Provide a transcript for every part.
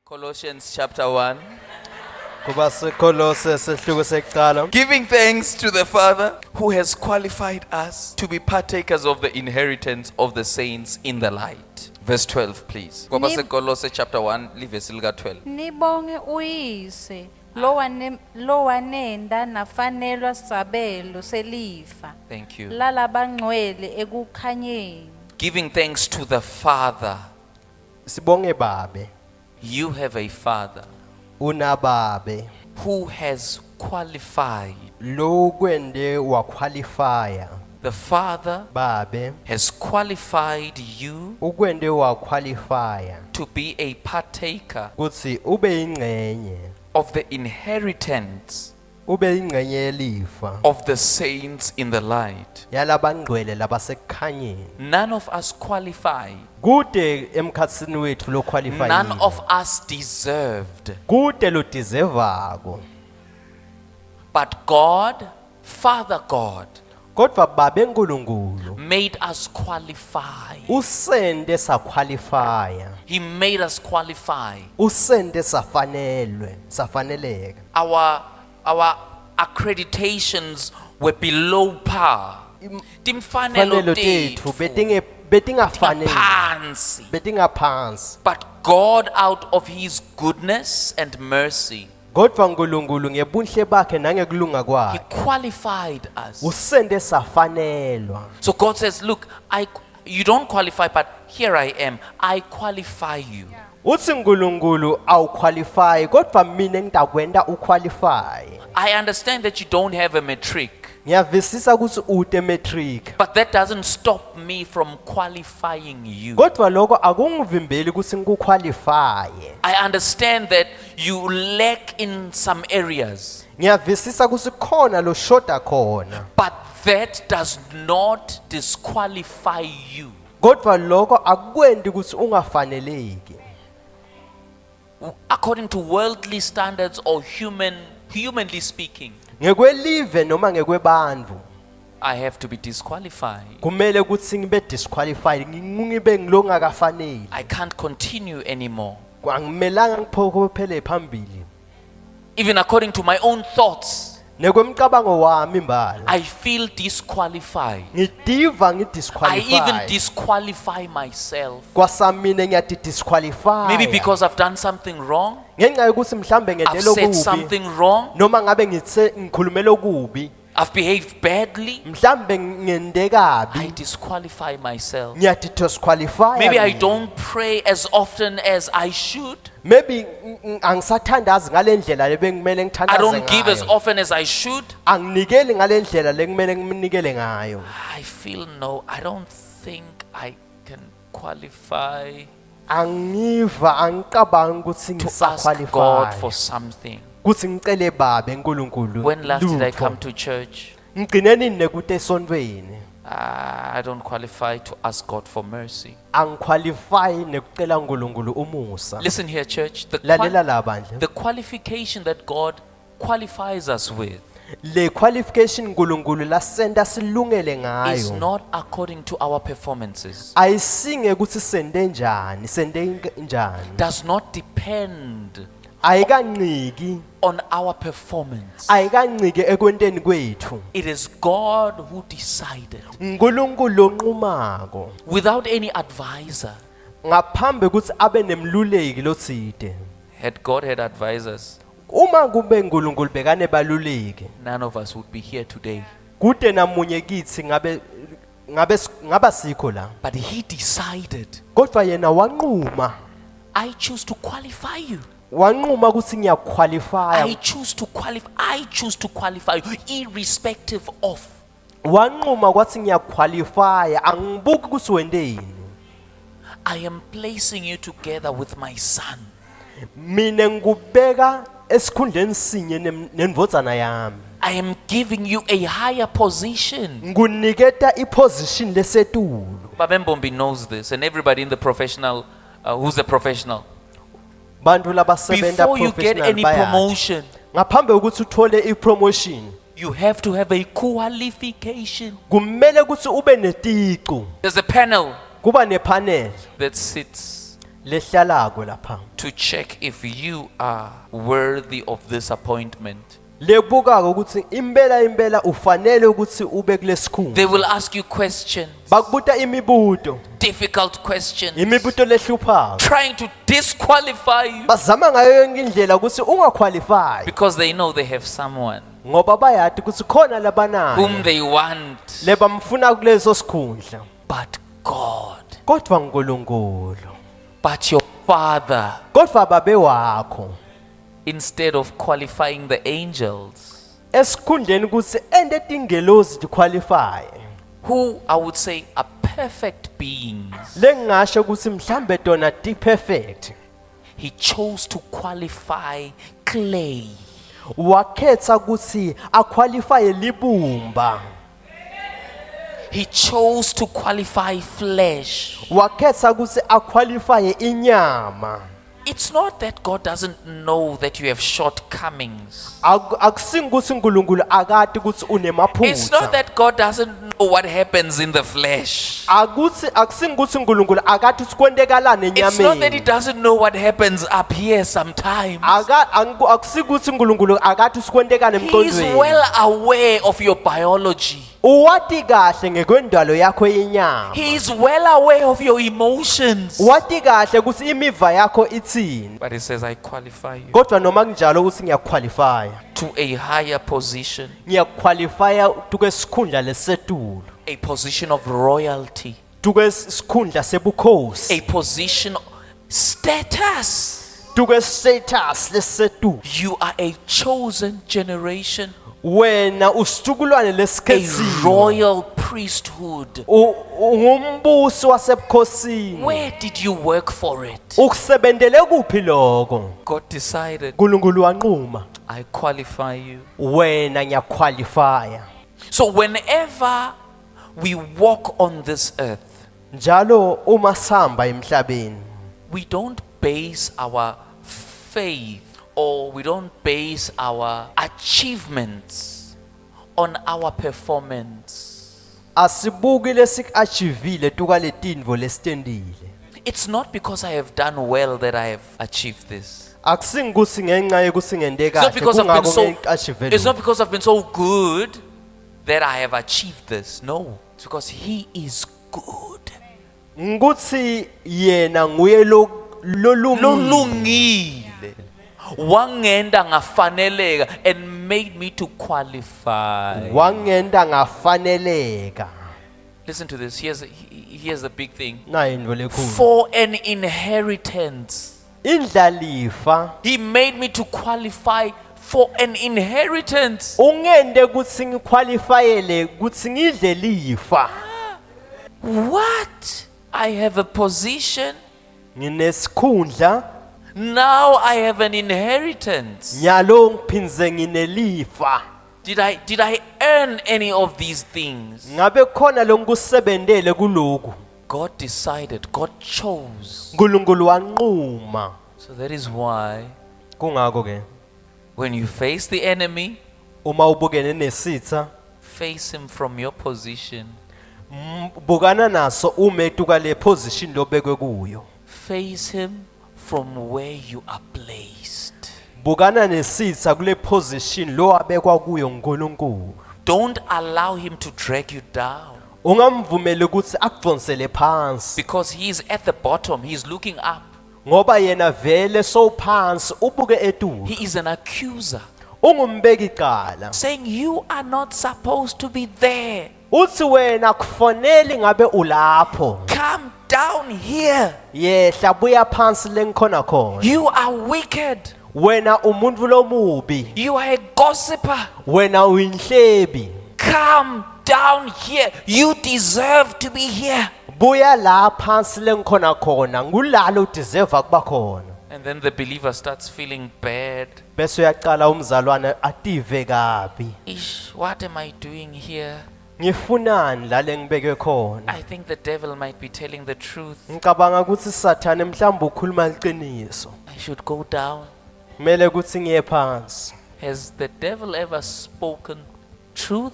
Colossians chapter 1. Kuba seKolose sehluko sekuqala. Giving thanks to the Father who has qualified us to be partakers of the inheritance of the saints in the light. Verse 12, please. Kuba seKolose chapter 1, verse 12. Nibonge uyise lo wanenda nafanelwa sabelo selifa Thank you. lalabangcwele ekukhanyeni. Giving thanks to the Father. Sibonge babe. You have a Father Unababe who has qualified. lo kwende waqualifya. The Father Babe has qualified you ukwende waqualifya to be a partaker kuthi ube ingcenye, of the inheritance ube ingcenye yelifa of the saints in the light. yalabangcwele labasekukhanyeni. None of us qualified. Kude emkhatsini wethu lo qualify. None of us deserved. kude lo deservako. But God, Father God, Kodwa babe nkulunkulu made us qualify. usende saqualifya. He made us qualify. Usende safaneleka. Our accreditations were below par. Timfanelo Fanelo tethu tethu betingafanele. phansi. Betingaphansi. But God, out of His goodness and mercy, Kodwa nkulunkulu ngebuhle bakhe nangekulunga He kwakhe qualified us. usende safanelwa. So God says, look, you don't qualify, but here I am. I qualify you. Uthi nkulunkulu awuqualify kodwa mina ngitakwenda uqualify. I understand that you don't have a matric, Ngiyavisisa ukuthi ute matric. but that doesn't stop me from qualifying you. Kodwa lokho akungivimbeli ukuthi ngikuqualify. I understand that you lack in some areas, Ngiyavisisa ukuthi khona lo shoda khona. but that does not disqualify you. Kodwa lokho akwendi ukuthi ungafaneleki. According to worldly standards or humanly speaking, Ngekwelive noma ngekwebantu I have to be disqualified. kumele ukuthi ngibe disqualified, ngibe ngilongakafanele. I can't continue anymore. Angimelanga ngiphokophele phambili. Even according to my own thoughts, Nekwemcabango wami imbala I feel disqualified. ngidiva I even ngidisqualified. disqualify myself. Kwasamine ngiyati disqualify. Maybe because I've done something wrong, ngenxa yokuthi mhlambe I've ngedelo said kubi something wrong, noma ngabe ngikhulumela okubi, I've behaved badly, mhlambe ngende I kabi, disqualify myself. ngiyati disqualify. Maybe I don't pray as often as I should. Maybe angisathandazi ngalendlela lebengimele I ngithandaze don't give as ngayo. often as I should. Anginikeli ngalendlela lekumele ngimnikele ngayo. I feel no, I don't think I can qualify Angiva angicabangi ukuthi to ask God ngisaqualify. for something. Kuthi ngicele babe enkulunkulu. When last did I lutho. come to church? Ngigcine nini nekute esontweni? I don't qualify to ask God for mercy. Angiqualify nekucela uNkulunkulu umusa. Listen here, church. Lalela la bandla. The qualification that God qualifies us with Le qualification uNkulunkulu la senda silungele is ngayo. not according to our performances. Ayisinge ukuthi sende njani, sende njani. Does not depend Ayikanciki, on our performance. ayikanciki ekwenteni kwethu. It is God who decided, uNkulunkulu lonqumako. without any advisor. Ngaphambi ukuthi abe nemluleki lotside. Had God had advisors, Uma kube uNkulunkulu bekane baluleki, none of us would be here today. kude namunye kithi ngaba sikho la. But He decided, Kodwa yena wanquma. I choose to qualify you. Wanquma ukuthi ngiyaqualify. I choose to qualify you irrespective of. Wanquma kwathi ngiyaqualify, angibuki ukuthi wendeni. I am placing you together with my son. Mina ngikubeka esikhundleni sinye nenvodzana yami. I am giving you a higher position. Nguniketa iposition lesetulu. Babembombi knows this, and everybody in the professional, who's a professional. Bantu labasebenta Before you get professional any bayazi. promotion, Ngaphambi ukuthi uthole ipromotion, you have to have a qualification. kumele ukuthi ube netiqu. There's a panel Kuba nepanel that sits lehlalako lapha to check if you are worthy of this appointment. lebukaka ukuthi impela ufanele ukuthi ube kulesikhundla They will ask you questions, bakubuta imibuto difficult questions, imibuto lehluphayo trying to disqualify you bazama ngayo yonke indlela ukuthi ungaqualify because they know they have someone ngoba bayathi ukuthi khona whom labanayo they want. lebamfuna kuleso sikhundla But God, kodwa uNkulunkulu but your Father, kodwa babe wakho instead of qualifying the angels, esikhundleni ukuthi ende tingelozi diqualify who I would say are perfect beings, lengasho ukuthi mhlambe tona ti perfect He chose to qualify clay. wakhetha ukuthi aqualify libumba He chose to qualify flesh. wakhetha ukuthi aqualify inyama It's not that God doesn't know that you have shortcomings. akusingukuthi uNkulunkulu akati ukuthi It's not unemaphutsa that God doesn't know what happens in the flesh. akuthi akusingukuthi uNkulunkulu akati ukuthi kwentekalana It's not that He enyameni doesn't know what happens up here sometimes. akusingukuthi uNkulunkulu akati ukuthi kwentekana He is emqondweni well aware of your biology. uwati kahle ngekwendalo yakho yenyama He is well aware of your emotions. wati kahle ukuthi imiva yakho ithini But He says, I qualify you kodwa noma kunjalo ukuthi ngiyaqualify to a higher position, ngiyaqualify tukwesikhundla lesetulu a position of royalty, tukwesikhundla sebukhosi a position of status. tukwestatus lesetulu You are a chosen generation, wena usitukulwane a lesikhethiwe royal priesthood. ungumbusi wasebukhosini Where did you work for it? ukusebentele kuphi lokho God decided, uNkulunkulu wanquma I qualify you. wena ngiyaqualifya So whenever we walk on this earth, njalo uma sihamba emhlabeni we don't base our faith or we don't base our achievements on our performance. asibuki lesikachievile tukaletinvo lesitendile It's not because I have done well that I have achieved this. akusingukuthi ngenxa yokuthi ngente It's not kahle because I've been kungako so ngiqachivele it's not because I've been so good that I have achieved this. No, it's because He is good. ngukuthi yena nguye lolungile Lolungile. Wangenda ngafaneleka and made me to qualify. wangenda ngafaneleka Listen to this. Here's the big thing. nayo into lekhulu For an inheritance. indlalifa He made me to qualify for an inheritance. ungende ukuthi ngiqualifyele ukuthi ngidle lifa What? I have a position. nginesikhundla Now I have an inheritance. nyalo ngiphinze nginelifa Did I earn any of these things? ngabe khona lonkusebentele kuloko God decided, God chose. uNkulunkulu wanquma So that is why kungako ke when you face the enemy, uma ubukene nesitha face him from your position. bukana naso umetuka le position lobekwe kuyo Face him from where you are placed. bukana nesitha kule position lo abekwa kuyo uNkulunkulu Don't allow him to drag you down ungamvumeli ukuthi akudonsele phansi because he is at the bottom. He is looking up. ngoba yena vele so phansi ubuke etulo He is an accuser ungumbeki icala saying you are not supposed to be there. uthi wena kufoneli ngabe ulapho Come down here. yehla buya phansi lengikhona khona You are wicked. wena umuntu lomubi You are a gossiper. wena uyinhlebi Come down here. You deserve to be here. buya la phansi lengikhona khona ngulalo udeserve kuba khona And then the believer starts feeling bad. bese uyaqala umzalwane ative kabi Ish, what am I doing here? ngifunani la lengibekwe khona I think the devil might be telling the truth. ngicabanga ukuthi sathane mhlawumbe ukhuluma iqiniso I should go down. kumele ukuthi ngiye phansi Has the devil ever spoken truth?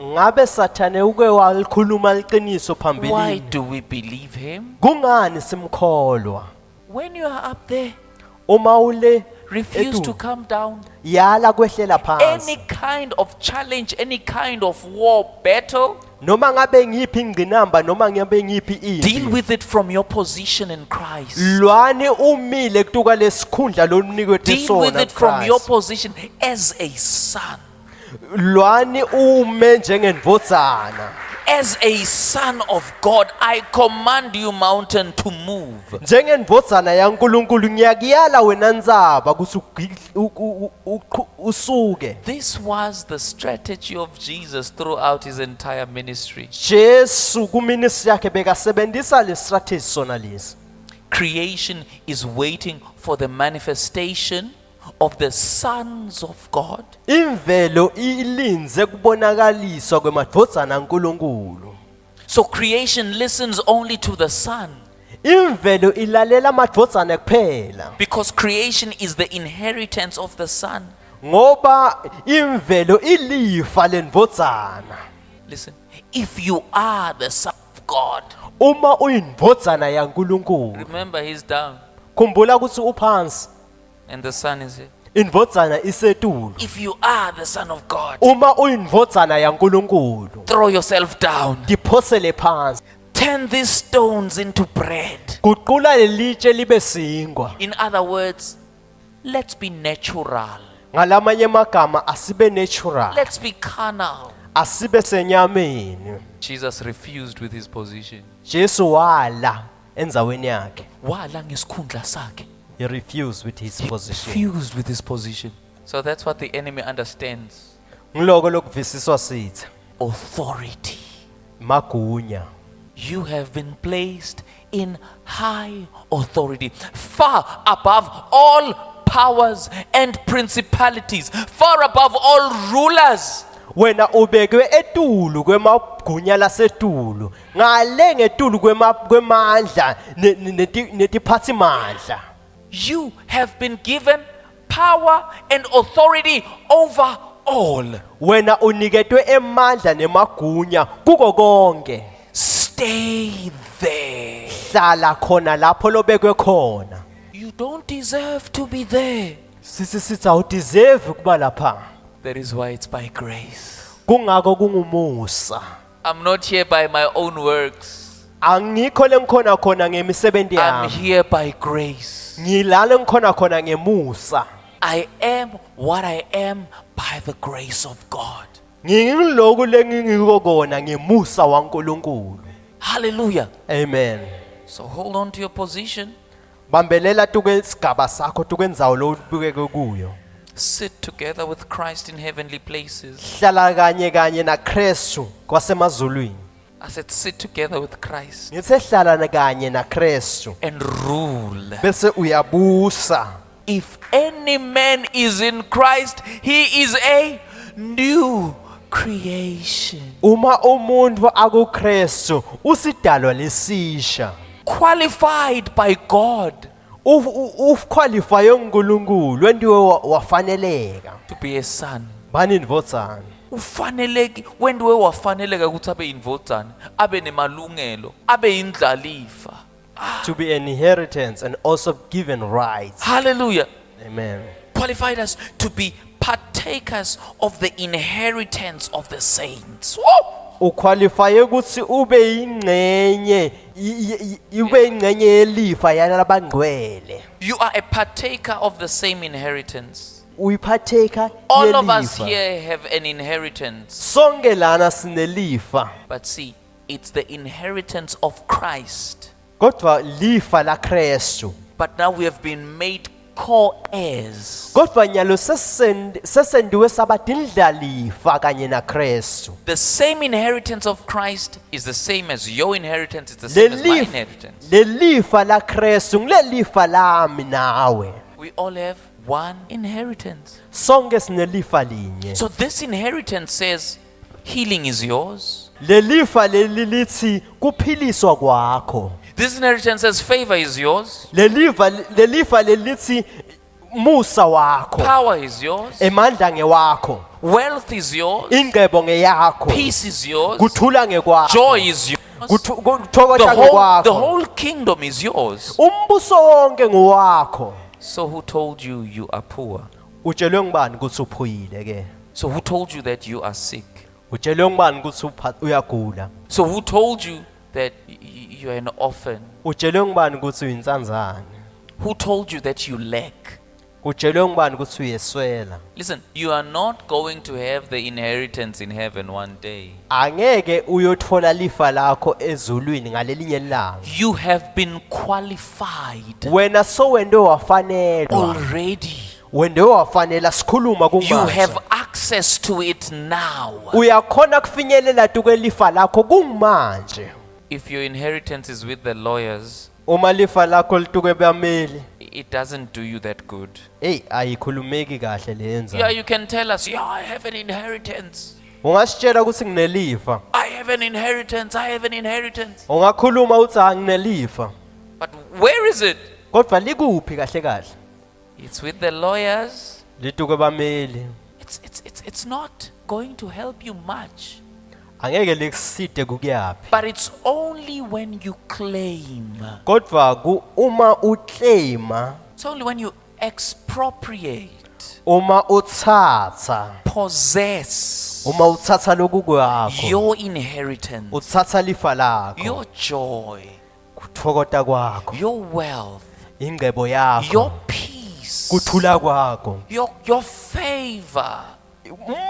ngabe sathane uke walikhuluma iqiniso Why phambili do we believe him? kungani simkholwa when you are up there, uma ule refuse etu- to come down. yala kwehlela Any phansi kind of challenge, any kind of war, battle, noma ngabe ngiphi ingqinamba noma ngabe ngiphi deal impi with it from your position in Christ. lwane umile kutuka lesikhundla lonikwe Deal with sona it from your Christ. position as a son. lwane ume njengendvodzana As a son of God, I command you, mountain, to move. njengendvodzana yankulunkulu ngiyakuyala wena ndzaba kuthi usuke This was the strategy of Jesus throughout his entire ministry. Jesu kuministry yakhe bekasebenzisa le strategy sona lesi Creation is waiting for the manifestation of the sons of God. imvelo ilinze kubonakaliswa kwemadvodzana kaNkulunkulu So creation listens only to the Son, imvelo ilalela amadvodzana kuphela because creation is the inheritance of the Son. ngoba imvelo ilifa lendvodzana Listen, if you are the Son of God, uma uyindvodzana yaNkulunkulu remember he's down khumbula ukuthi uphansi and the Son is here. indvodzana isetulu If you are the Son of God, uma uyindvodzana yaNkulunkulu throw yourself down. diphosele phansi Turn these stones into bread. guqula lelitshe libe singwa In other words, let's be natural. ngalamanye amagama asibe natural Let's be carnal. asibe senyameni Jesus refused with his position. Jesu wala enzaweni yakhe Wala ngesikhundla sakhe. he refused with his position Refused with his position. So that's what the enemy understands. ngiloko lokuvisiswa sithi Authority. magunya You have been placed in high authority, far above all powers and principalities, far above all rulers. wena ubekwe etulu kwemagunya lasetulu ngale ngetulu kwemandla netiphathimandla You have been given power and authority over all. wena uniketwe emandla nemagunya kuko konke Stay there. hlala khona lapho lobekwe khona You don't deserve to be there. sithi awudeserve kuba lapha That is why it's by grace. kungako kungumusa I'm not here by my own works. angikho lengikhona khona ngemisebenzi I'm yami here by grace. ngilala ngikhona khona ngemusa I am what I am by the grace of God. ngingiloku lengingiko kona ngemusa waNkulunkulu Hallelujah. amen So hold on to your position. bambelela tuke sigaba sakho tukendzawo lobukeke kuyo Sit together with Christ in heavenly places. hlala kanye naKristu kwasemazulwini I said, sit together with Christ ngithe hlala kanye naKristu and rule. bese uyabusa If any man is in Christ, he is a new creation. uma umuntu akuKristu usidalwa lesisha Qualified by God uqualify uNkulunkulu wendiwe wafaneleka to be a son. bani ndvodzana Ufaneleki wendiwe wafaneleka ukuthi abe indvodzana, abe nemalungelo, abe indlalifa. to be an inheritance and also given rights Hallelujah. amen Qualified us to be partakers of the inheritance of the saints. Woo! uqualify ukuthi ube ingcenye ube ingcenye yelifa yalabangcwele You are a partaker of the same inheritance. uyiphatheka All of us yelifa here have an inheritance. sonke lana sinelifa But see, it's the inheritance of Christ. kodwa lifa laKristu But now we have been made co-heirs. kodwa nyalo sesendiwe sabadindlalifa kanye naKristu The same inheritance of Christ is the same as your inheritance. It's the same as my inheritance. lelifa laKristu ngilelifa lami nawe We all have one inheritance. sonke sinelifa linye So this inheritance says healing is yours. lelifa lelithi kuphiliswa kwakho This inheritance says favor is yours. lelifa lelithi musa wakho Power is yours. emandla ngewakho Wealth is yours. ingcebo ngeyakho Peace is yours. kuthula ngekwakho Joy is yours. kuthokoza The ngokwakho whole kingdom is yours. umbuso wonke ngowakho So who told you you are poor? utshelwe ngubani ukuthi uphuyile ke So who told you that you are sick? utshelwe ngubani ukuthi uyagula So who told you that you are an orphan? utshelwe ngubani ukuthi uyinsanzane Who told you that you lack? utshelwe ngubani ukuthi uyeswela Listen, you are not going to have the inheritance in heaven one day. angeke uyothola lifa lakho ezulwini ngalelinye ilanga You have been qualified wena sowende wafanelwa already. wende wafanela sikhuluma You kumanje have access to it now. uyakhona kufinyelela kwelifa lakho kumanje If your inheritance is with the lawyers, uma lifa lakho lituke bameli it doesn't do you that good. hey ayikhulumeki kahle lenza Yeah, you can tell us, yeah, I have an inheritance. ungasitshela ukuthi nginelifa I have an inheritance. I have an inheritance. ungakhuluma uthi nginelifa But where is it? kodwa likuphi kahle kahle It's with the lawyers. lituke bameli It's not going to help you much. angeke likuside kukuyaphi But it's only when you claim. kodwa uma uclaima It's only when you expropriate, uma uthatha possess uma uthatha lokhu kwakho your inheritance, uthatha lifa lakho your joy, kuthokota kwakho your wealth, ingcebo yakho your peace, kuthula kwakho your favor,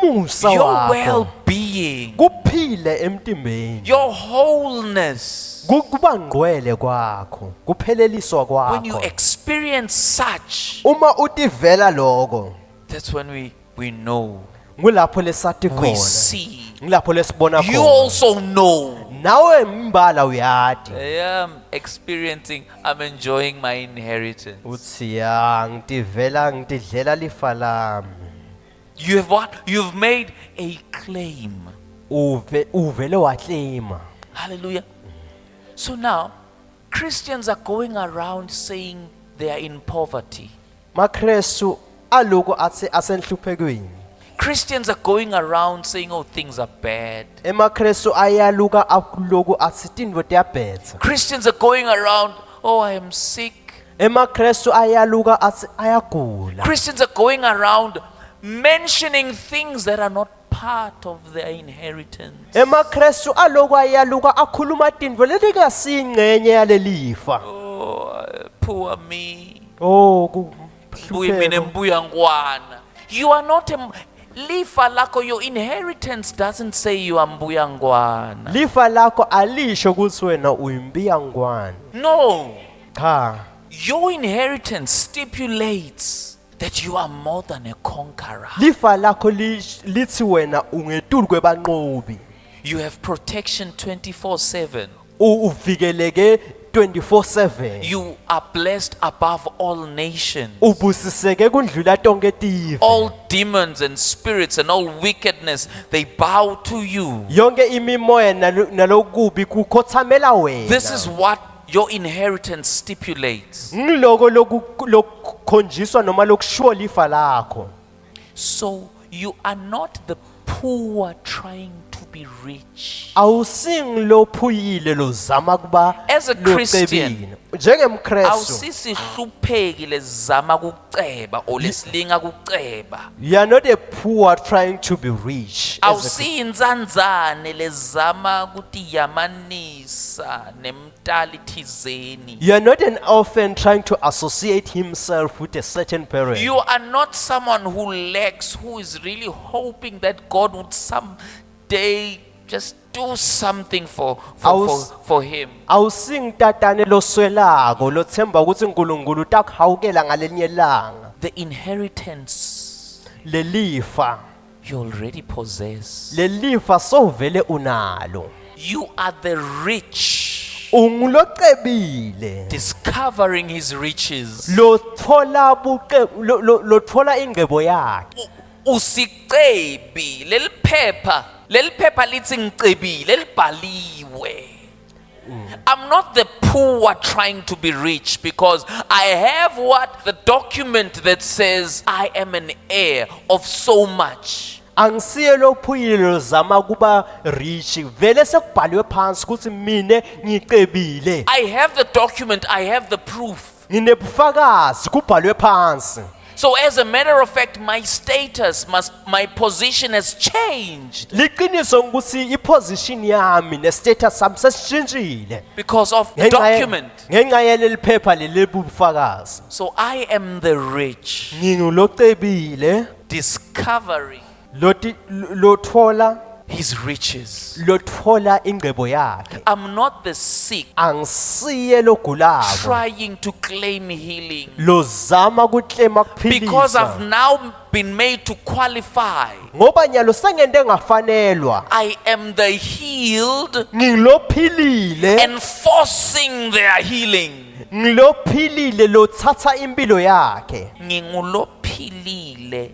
umusa your wakho well-being, kuphile emtimbeni your wholeness. kuba ngcwele kwakho kupheleliswa When you kwakho experience such, uma utivela lokho that's when we know, ngulapho lesathi we khona see. ngilapho lesibona You khona also know. nawe mbala uyati I am experiencing, I'm enjoying my inheritance. uthi ya ngidlela lifa lami You have what? You've made a claim. uvele waclaima Hallelujah. So now, Christians are going around saying they are in poverty. makrestu aloku athi asenhluphekweni Christians are going around saying, oh, things are bad. emakrestu ayaluka akuloku athi tintfo tiyabhetha Christians are going around, oh, I am sick. emakrestu ayaluka athi ayagula Christians are going around mentioning things that are not part of their inheritance. emakrestu aloku ayaluka akhuluma tintfo letingasiyingcenye yalelifa Oh, poor me. oh Mbuye mina mbuya ngwana. You are not a lifa lako, your inheritance doesn't say you are mbuya ngwana. lifa lakho alisho ukuthi wena uyimbiyangwane No. cha Your inheritance stipulates that you are more than a conqueror. lifa lakho lithi wena ungetulu kwebanqobi You have protection 24/7. uvikeleke 24/7 You are blessed above all nations. ubusiseke kundlula tonke tive All demons and spirits and all wickedness, they bow to you. yonke imimoya nalokubi kukhothamela wena This is what your inheritance stipulates. ngiloko lokukhonjiswa noma lokushiwo lifa lakho So you are not the poor trying to be rich. awusingilophuyile lozama kuba As a Christian, locebile njengemkrestu awusisihlupheki lezama kuceba or leslinga kuceba. you are not a poor trying to be rich as a Awusiyinzanzane lezama kutiyamanisa nemtali thizeni. You are not an orphan trying to associate himself with a certain parent. You are not someone who lacks, who is really hoping that God would someday just do something for him. Awusingitatane loswelako lothemba ukuthi uNkulunkulu utakuhawukela ngalelinye ilanga. The inheritance Lelifa, you already possess. lelifa sovele unalo. You are the rich, Ungulocebile. discovering his riches. Lothola lothola ingcebo yakhe. Usicebi leliphepha lithi ngicebile libhaliwe. I'm not the poor trying to be rich because I have what? The document that says I am an heir of so much. angisiye lophuyile lozama kuba rich vele sekubhaliwe phansi ukuthi mina ngicebile I have the document, I have the proof. nginebufakazi kubhalwe phansi. So as a matter of fact, my my position has changed Liqiniso ukuthi iposition yami nestatus sami sesishintshile because of the document. ngenxa yaleli phepha leli bufakazi. So I am the rich, Ngingulocebile discovering lothola his riches. lothola ingcebo yakhe. I'm not the sick Angisiye logulayo trying to claim healing lozama ukuklema because I've kuphilisa now been made to qualify. ngoba nyalo sengente ngafanelwa I am the healed, ngilophilile enforcing their healing. ngilophilile lothatha impilo yakhe Ngingulophilile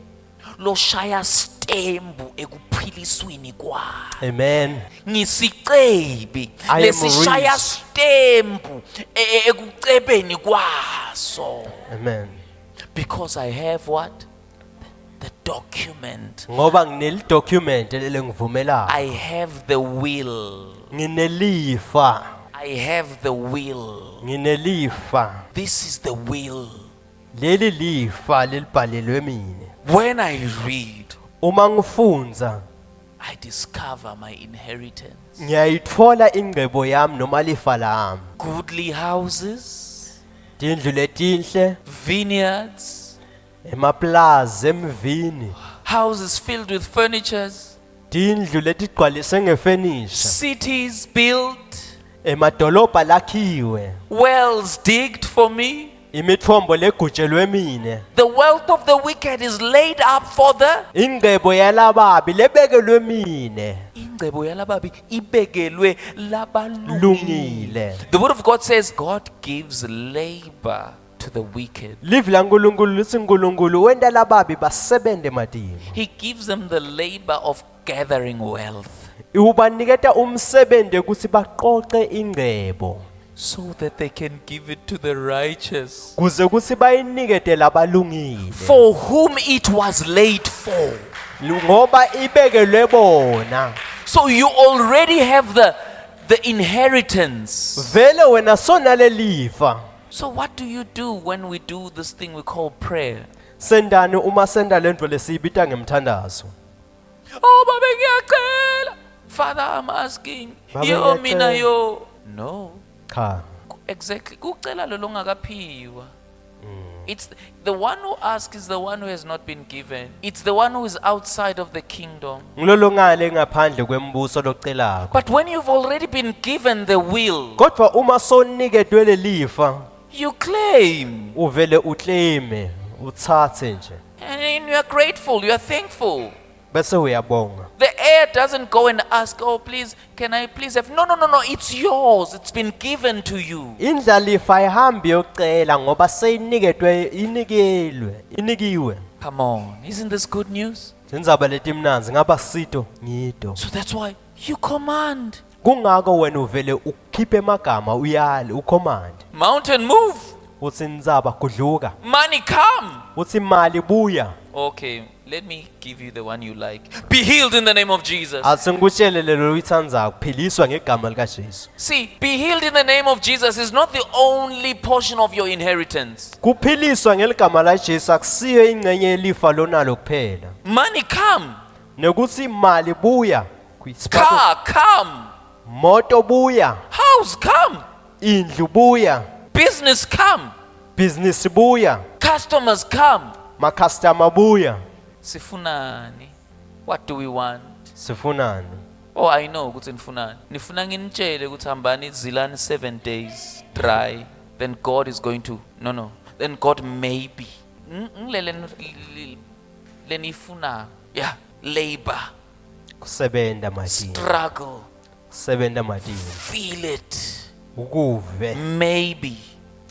loshaya stembu ekuphilisweni kwakhe. amen Ngisicebi I am lesishaya rich. stembu ekucebeni kwaso. amen Because I have what? The document. ngoba ngineli document lengivumelayo I have the will. nginelifa I have the will. nginelifa This is the will. leli lifa lelibhalelwe mina When I read, uma ngifundza I discover my inheritance. ngiyayithola ingcebo yami noma lifa lami Goodly houses, tindlu letinhle vineyards, emaplaza emvini houses filled with furnitures, tindlu letigcwalise ngefurniture cities built, emadolobha lakhiwe wells digged for me. imithombo legutshelwe mina The wealth of the wicked is laid up for the ingcebo yalababi lebekelwe mina ingcebo yalababi ibekelwe labalungile. lungile. The word of God says God gives labor to the wicked. Live la nkulunkulu lithi nkulunkulu wenda lababi basebente madini He gives them the labor of gathering wealth ubaniketa umsebenzi ukuthi baqoqe ingcebo so that they can give it to the righteous, kuze ukuthi bayinikete labalungile for whom it was laid for. ngoba ibekelwe bona. So you already have the inheritance. Vele wena sona lelifa. So what do you do when we do this thing we call prayer? Sendani uma senda lento lesiyibita ngemthandazo. Oh babe ngiyacela. Father, I'm asking. Babe, Yo ngiyacela. mina yo. No. Cha. Exactly. Kucela lo longakaphiwa. It's the one who asks is the one who has not been given. It's the one who is outside of the kingdom. Ngilolo ngale ngaphandle kwembuso locelako. But when you've already been given the will, Kodwa uma soniketwe lelifa you claim. uvele uclaim uthathe nje And you are grateful, you are thankful. bese uyabonga. The heir doesn't go and ask, oh please, can I please have? No, it's yours. It's been given to you. Indlalifa ihambi yocela ngoba seyiniketwe inikiwe. Come on, isn't this good news? Indzaba letimnanzi ngaba sito ngito. So that's why you command. Kungako wena uvele ukhiphe emagama uyali ucommand. Mountain move. Uthi indzaba gudluka. Money come. Uthi imali buya. Okay, let me give you the one you like. Be healed in the name of Jesus. Asingikutshele lelo uyithandzako philiswa ngegama lika Jesu. See, be healed in the name of Jesus is not the only portion of your inheritance. Kuphiliswa ngeligama la Jesu akusiyo ingcenye yelifa lonalo kuphela. Money come. Nekuthi imali buya. Car come. Moto buya. House come. Indlu buya. Business come. Business buya. Customers come. Macustomer buya. Sifunani. What do we want? Sifunani. Oh, I know ukuthi nifunani. Nifuna nginitshele ukuthi hambani zilani 7 days dry. Then God is going to no. Then God maybe. Ngilele lenifuna. Yeah, labor, Kusebenza madini. struggle. Kusebenza madini. Feel it. Ukuve Maybe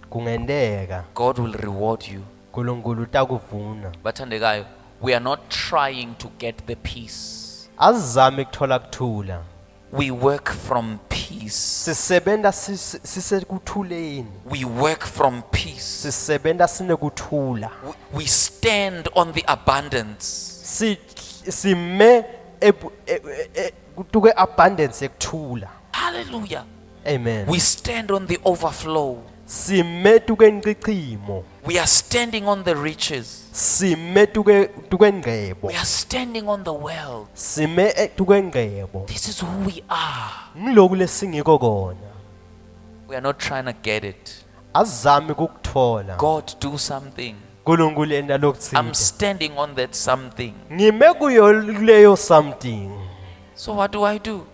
kungendeka. God will reward you. uNkulunkulu utakuvuna. Bathandekayo, we are not trying to get the peace. Azizame kuthola kuthula. We work from peace. Sisebenza sisekuthuleni. We work from peace. Sisebenza sinekuthula. We stand on the abundance. sime kutuke abundance ekuthula. Hallelujah. Amen. We stand on the overflow. Sime tuke nqiqimo. We are standing on the riches. Sime tuke ngqebo. We are standing on the wealth. Sime tuke ngqebo. This is who we are. Ngiloku lesingiko kona. We are not trying to get it. Azami ukuthola. God, do something. uNkulunkulu enda I'm lokuthina. standing on that something. Ngime kuyo leyo something. So what do I do?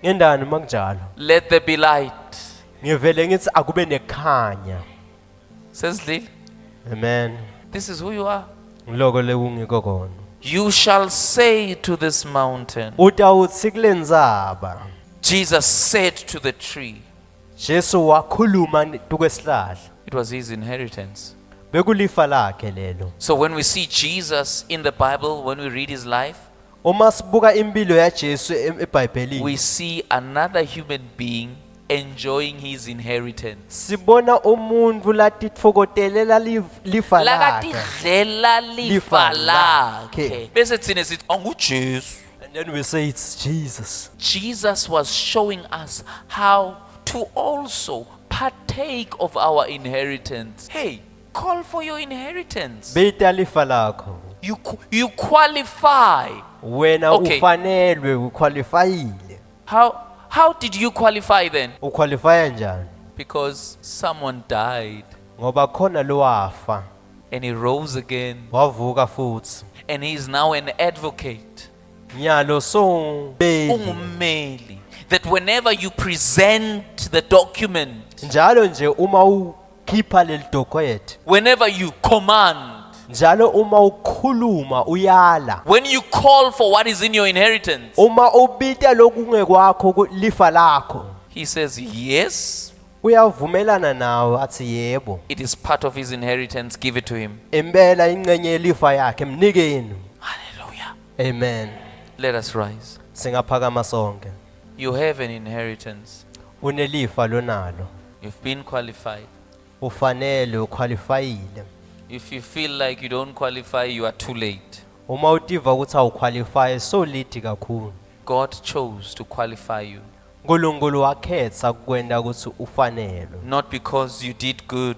Ngendani makunjalo? Let there be light. Ngivele ngithi akube nekhanya. Says Lil. Amen. This is who you are. Ngiloko lekungiko kona. You shall say to this mountain. Utawuthi kulendzaba. Jesus said to the tree. Jesu wakhuluma tukwesihlahla. It was his inheritance. Bekulifa lakhe lelo. So when we see Jesus in the Bible, when we read his life, Uma sibuka impilo yaJesu eBhayibhelini, we see another human being enjoying his inheritance. sibona umuntu latitfokotelela lifa lakhe. Lakatidlela lifa Lifa lakhe. lakhe. Bese thina sithi anguJesu. And then we say it's Jesus. Jesus was showing us how to also partake of our inheritance. Hey, call for your inheritance. Beta lifa lakho. You qualify. Wena Okay. ufanelwe uqualifyile. How did you qualify then? Uqualifya njani? Because someone died Ngoba khona lo wafa, and he rose again wavuka futhi. and he is now an advocate. Nyalo so beli. Ungumeli. That whenever you present the document, Njalo nje uma ukhipha leli document, whenever you command, njalo uma ukhuluma uyala. when you call for what is in your inheritance, Uma ubita lokungekwakho lifa lakho, he says, yes, uyavumelana nawe athi yebo. it is part of his inheritance, give it to him. Impela ingcenye yelifa yakhe mnikeni. Hallelujah. Amen. Let us rise. Singaphakama sonke. You have an inheritance. Unelifa lonalo. You've been qualified. Ufanele uqualifyile. If you feel like you don't qualify, you are too late. Uma utiva ukuthi awuqualify so late kakhulu. God chose to qualify you, uNkulunkulu wakhetha kwenda ukuthi ufanele. not because you did good,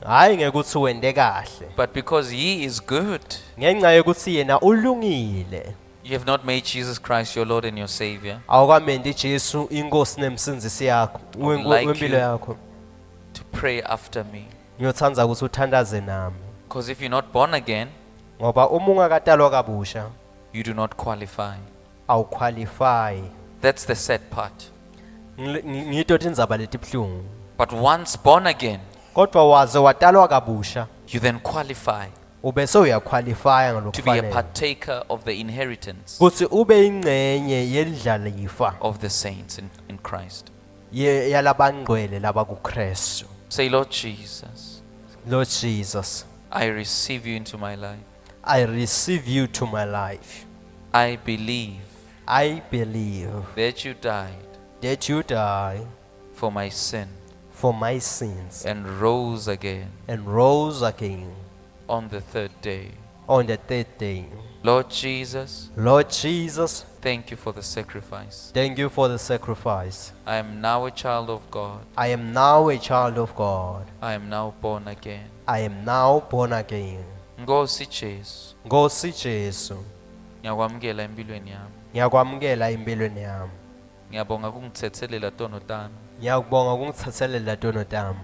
Hayi ngekuthi wende kahle. but because he is good. Ngenxa yokuthi yena ulungile. You have not made Jesus Christ your Lord and your Savior. Awukamendi Jesu inkosi nemsindisi yakho, like wempilo you. yakho. To pray after me. Ngiyothanza ukuthi uthandaze nami. Because if you're not born again, Ngoba uma ungakatalwa kabusha, you do not qualify. awuqualify. That's the sad part. Ngito tindzaba letibhlungu. But once born again, Kodwa waze watalwa kabusha, you then qualify ubese uyaqualify to be a ngalokufanele. partaker of the inheritance Kuthi ube ingcenye yendlalifa of the saints in Christ. yalabangcwele laba kuKristu. Say, Lord Jesus, Lord Jesus, I receive you into my life. I receive you to my life. I believe I believe that you died that you died for my sin for my sins and rose again and rose again on the third day. on the third day. Lord Jesus, Lord Jesus, thank you for the sacrifice. thank you for the sacrifice. I am now a child of God. I am now a child of God. I am now born again. I am now born again. Nkosi Jesu, Nkosi Jesu, ngiyakwamukela empilweni yami. ngiyakwamukela empilweni yami. Ngiyabonga kungithethelela tono tami. Ngiyakubonga ukungithathelela tono tami.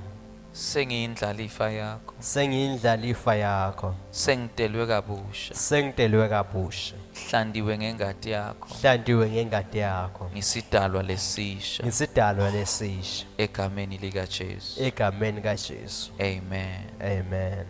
Sengiyindlalifa yakho. Sengiyindlalifa yakho. Sengitelwe kabusha. Sengitelwe kabusha. Hlandiwe ngengadi yakho. Hlantiwe ngengadi yakho. Ngisidalwa lesisha Ngisidalwa lesisha. egameni lika Jesu. Egameni kaJesu. Amen. Amen.